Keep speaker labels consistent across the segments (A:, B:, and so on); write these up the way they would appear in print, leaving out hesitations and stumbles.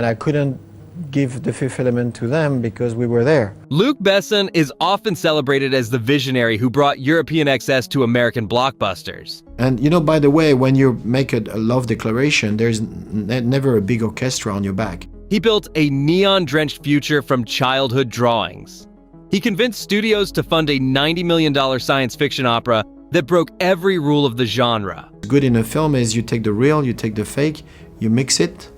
A: and I couldn't give The Fifth Element to them because we were there.
B: Luc Besson is often celebrated as the visionary who brought European excess to American blockbusters.
A: And you know, by the way, when you make a love declaration, there's never a big orchestra on your back.
B: He built a neon-drenched future from childhood drawings. He convinced studios to fund a $90 million science fiction opera that broke every rule of the genre.
A: Good in a film is you take the real, you take the fake, you mix it,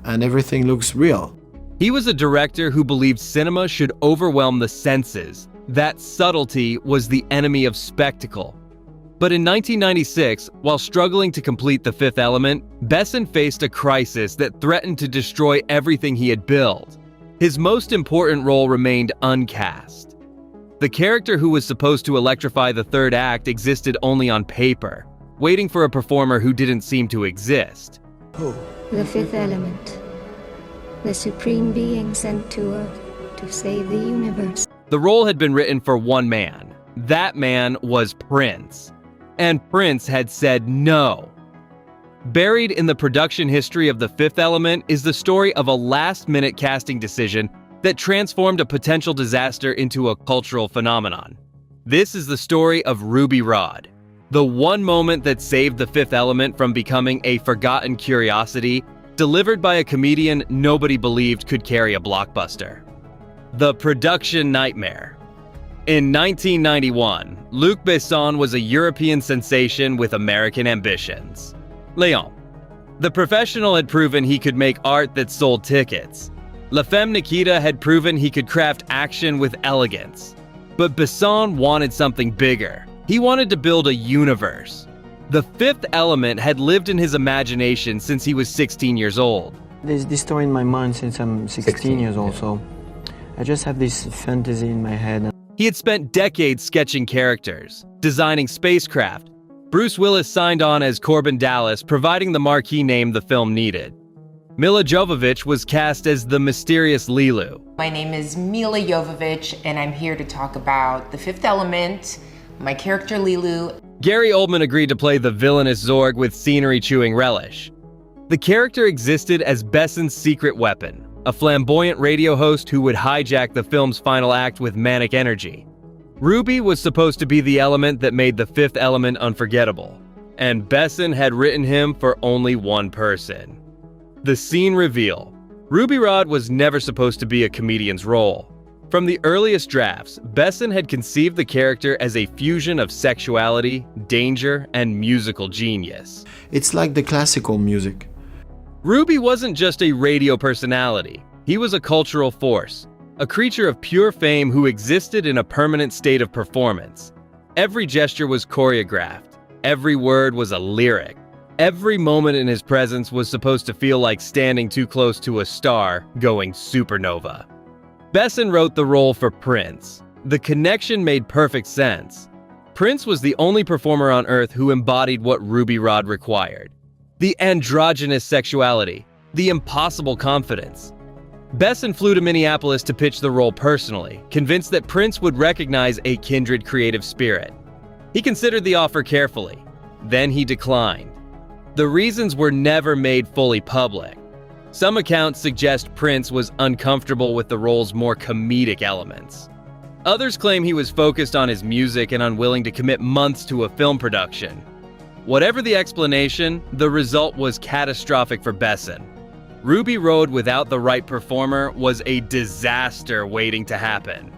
A: and everything looks real.
B: He was a director who believed cinema should overwhelm the senses. That subtlety was the enemy of spectacle. But in 1996, while struggling to complete The Fifth Element, Besson faced a crisis that threatened to destroy everything he had built. His most important role remained uncast. The character who was supposed to electrify the third act existed only on paper, waiting for a performer who didn't seem to exist.
C: The Fifth Element. The Supreme Being sent to Earth to save the universe.
B: The role had been written for one man. That man was Prince. And Prince had said no. Buried in the production history of The Fifth Element is the story of a last-minute casting decision that transformed a potential disaster into a cultural phenomenon. This is the story of Ruby Rhod, the one moment that saved The Fifth Element from becoming a forgotten curiosity delivered by a comedian nobody believed could carry a blockbuster. The production nightmare. In 1991, Luc Besson was a European sensation with American ambitions. Léon. The Professional had proven he could make art that sold tickets. La Femme Nikita had proven he could craft action with elegance. But Besson wanted something bigger. He wanted to build a universe. The Fifth Element had lived in his imagination since he was 16 years old.
D: There's this story in my mind since I'm 16 years old, so I just have this fantasy in my head.
B: He had spent decades sketching characters, designing spacecraft. Bruce Willis signed on as Corbin Dallas, providing the marquee name the film needed. Milla Jovovich was cast as the mysterious Leeloo.
E: My name is Milla Jovovich, and I'm here to talk about The Fifth Element, my character Leeloo.
B: Gary Oldman agreed to play the villainous Zorg with scenery-chewing relish. The character existed as Besson's secret weapon, a flamboyant radio host who would hijack the film's final act with manic energy. Ruby was supposed to be the element that made The Fifth Element unforgettable, and Besson had written him for only one person. The scene reveal. Ruby Rhod was never supposed to be a comedian's role. From the earliest drafts, Besson had conceived the character as a fusion of sexuality, danger, and musical genius.
A: It's like the classical music.
B: Ruby wasn't just a radio personality. He was a cultural force, a creature of pure fame who existed in a permanent state of performance. Every gesture was choreographed. Every word was a lyric. Every moment in his presence was supposed to feel like standing too close to a star going supernova. Besson wrote the role for Prince. The connection made perfect sense. Prince was the only performer on Earth who embodied what Ruby Rhod required. The androgynous sexuality, the impossible confidence. Besson flew to Minneapolis to pitch the role personally, convinced that Prince would recognize a kindred creative spirit. He considered the offer carefully. Then he declined. The reasons were never made fully public. Some accounts suggest Prince was uncomfortable with the role's more comedic elements. Others claim he was focused on his music and unwilling to commit months to a film production. Whatever the explanation, the result was catastrophic for Besson. Ruby Rhod without the right performer was a disaster waiting to happen.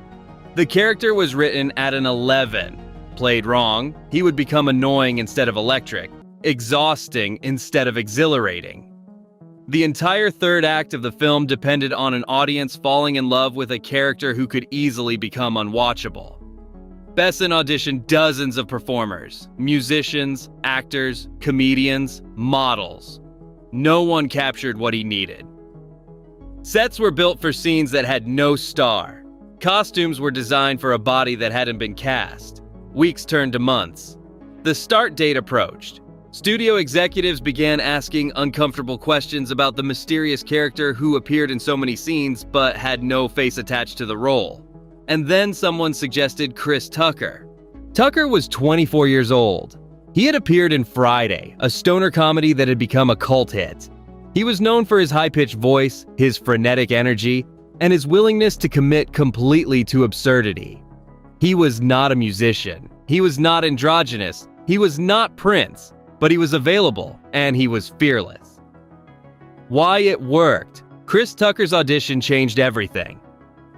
B: The character was written at an 11. Played wrong, he would become annoying instead of electric, exhausting instead of exhilarating. The entire third act of the film depended on an audience falling in love with a character who could easily become unwatchable. Besson auditioned dozens of performers, musicians, actors, comedians, models. No one captured what he needed. Sets were built for scenes that had no star. Costumes were designed for a body that hadn't been cast. Weeks turned to months. The start date approached. Studio executives began asking uncomfortable questions about the mysterious character who appeared in so many scenes but had no face attached to the role. And then someone suggested Chris Tucker. Tucker was 24 years old. He had appeared in Friday, a stoner comedy that had become a cult hit. He was known for his high-pitched voice, his frenetic energy, and his willingness to commit completely to absurdity. He was not a musician. He was not androgynous. He was not Prince, but he was available, and he was fearless. Why it worked. Chris Tucker's audition changed everything.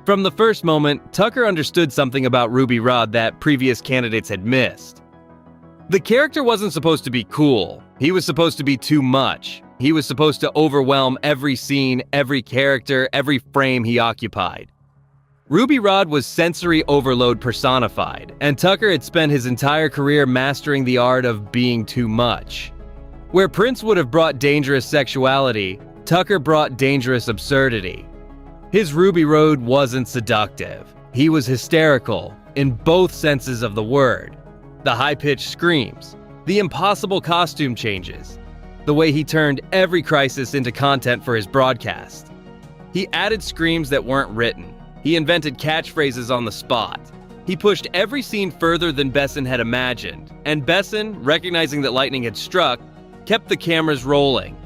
B: From the first moment, Tucker understood something about Ruby Rhod that previous candidates had missed. The character wasn't supposed to be cool. He was supposed to be too much. He was supposed to overwhelm every scene, every character, every frame he occupied. Ruby Rhod was sensory overload personified, and Tucker had spent his entire career mastering the art of being too much. Where Prince would have brought dangerous sexuality, Tucker brought dangerous absurdity. His Ruby Rhod wasn't seductive. He was hysterical, in both senses of the word. The high-pitched screams, the impossible costume changes, the way he turned every crisis into content for his broadcast. He added screams that weren't written. He invented catchphrases on the spot. He pushed every scene further than Besson had imagined, and Besson, recognizing that lightning had struck, kept the cameras rolling.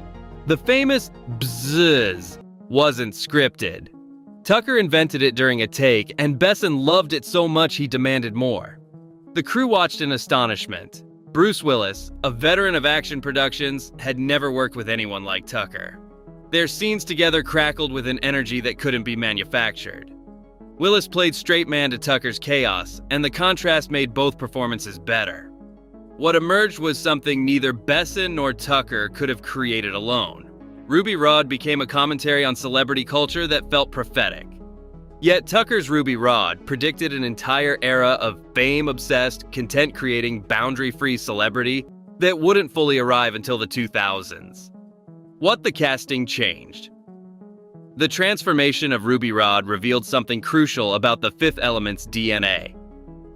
B: The famous bzzz wasn't scripted. Tucker invented it during a take, and Besson loved it so much he demanded more. The crew watched in astonishment. Bruce Willis, a veteran of action productions, had never worked with anyone like Tucker. Their scenes together crackled with an energy that couldn't be manufactured. Willis played straight man to Tucker's chaos, and the contrast made both performances better. What emerged was something neither Besson nor Tucker could have created alone. Ruby Rhod became a commentary on celebrity culture that felt prophetic. Yet Tucker's Ruby Rhod predicted an entire era of fame-obsessed, content-creating, boundary-free celebrity that wouldn't fully arrive until the 2000s. What the casting changed. The transformation of Ruby Rhod revealed something crucial about The Fifth Element's DNA.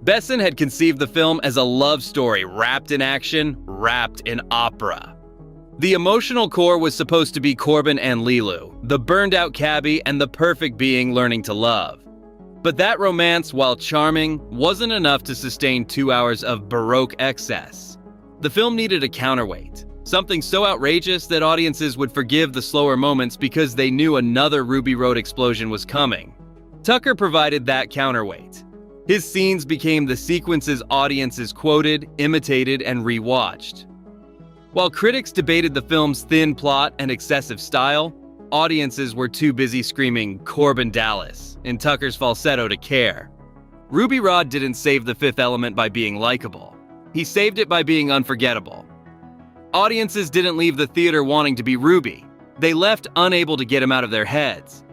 B: Besson had conceived the film as a love story wrapped in action, wrapped in opera. The emotional core was supposed to be Corbin and Leeloo, the burned-out cabbie and the perfect being learning to love. But that romance, while charming, wasn't enough to sustain 2 hours of Baroque excess. The film needed a counterweight, something so outrageous that audiences would forgive the slower moments because they knew another Ruby Rhod explosion was coming. Tucker provided that counterweight. His scenes became the sequences audiences quoted, imitated, and rewatched. While critics debated the film's thin plot and excessive style, audiences were too busy screaming "Corbin Dallas" in Tucker's falsetto to care. Ruby Rhod didn't save The Fifth Element by being likable. He saved it by being unforgettable. Audiences didn't leave the theater wanting to be Ruby. They left unable to get him out of their heads.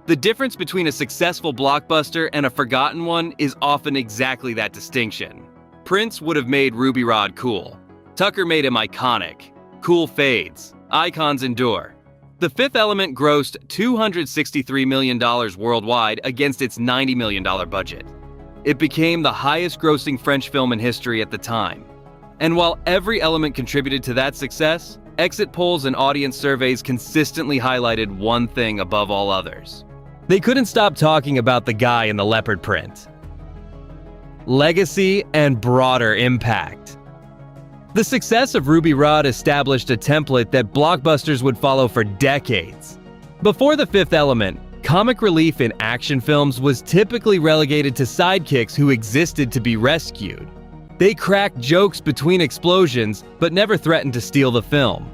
B: The difference between a successful blockbuster and a forgotten one is often exactly that distinction. Prince would have made Ruby Rhod cool. Tucker made him iconic. Cool fades. Icons endure. The Fifth Element grossed $263 million worldwide against its $90 million budget. It became the highest-grossing French film in history at the time. And while every element contributed to that success, exit polls and audience surveys consistently highlighted one thing above all others. They couldn't stop talking about the guy in the leopard print. Legacy and broader impact. The success of Ruby Rhod established a template that blockbusters would follow for decades. Before The Fifth Element, comic relief in action films was typically relegated to sidekicks who existed to be rescued. They cracked jokes between explosions, but never threatened to steal the film.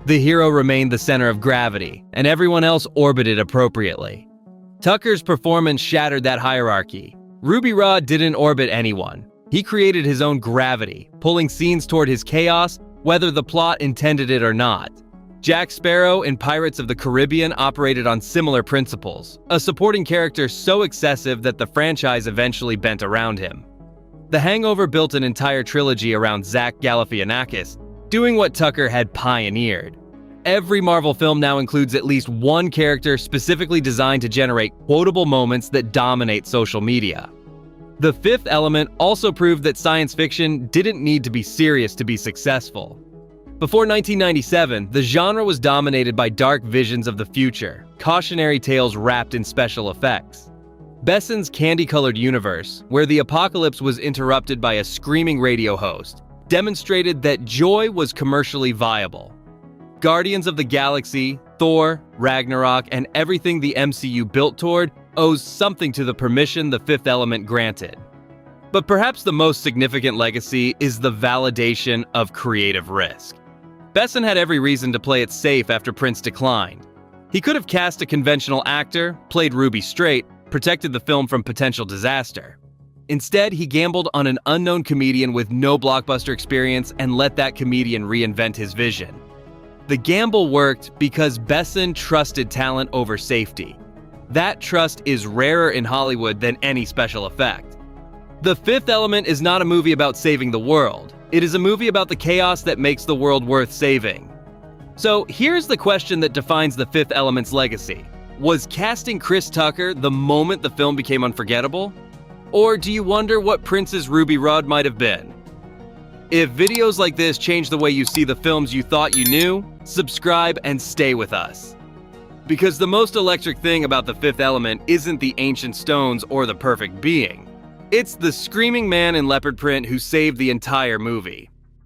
B: The hero remained the center of gravity, and everyone else orbited appropriately. Tucker's performance shattered that hierarchy. Ruby Rhod didn't orbit anyone. He created his own gravity, pulling scenes toward his chaos, whether the plot intended it or not. Jack Sparrow in Pirates of the Caribbean operated on similar principles, a supporting character so excessive that the franchise eventually bent around him. The Hangover built an entire trilogy around Zach Galifianakis, doing what Tucker had pioneered. Every Marvel film now includes at least one character specifically designed to generate quotable moments that dominate social media. The Fifth Element also proved that science fiction didn't need to be serious to be successful. Before 1997, the genre was dominated by dark visions of the future, cautionary tales wrapped in special effects. Besson's candy-colored universe, where the apocalypse was interrupted by a screaming radio host, demonstrated that joy was commercially viable. Guardians of the Galaxy, Thor, Ragnarok, and everything the MCU built toward owes something to the permission the Fifth Element granted. But perhaps the most significant legacy is the validation of creative risk. Besson had every reason to play it safe after Prince declined. He could have cast a conventional actor, played Ruby straight, protected the film from potential disaster. Instead, he gambled on an unknown comedian with no blockbuster experience and let that comedian reinvent his vision. The gamble worked because Besson trusted talent over safety. That trust is rarer in Hollywood than any special effect. The Fifth Element is not a movie about saving the world. It is a movie about the chaos that makes the world worth saving. So here's the question that defines The Fifth Element's legacy. Was casting Chris Tucker the moment the film became unforgettable? Or do you wonder what Prince's Ruby Rhod might have been? If videos like this change the way you see the films you thought you knew, subscribe and stay with us. Because the most electric thing about The Fifth Element isn't the ancient stones or the perfect being. It's the screaming man in leopard print who saved the entire movie.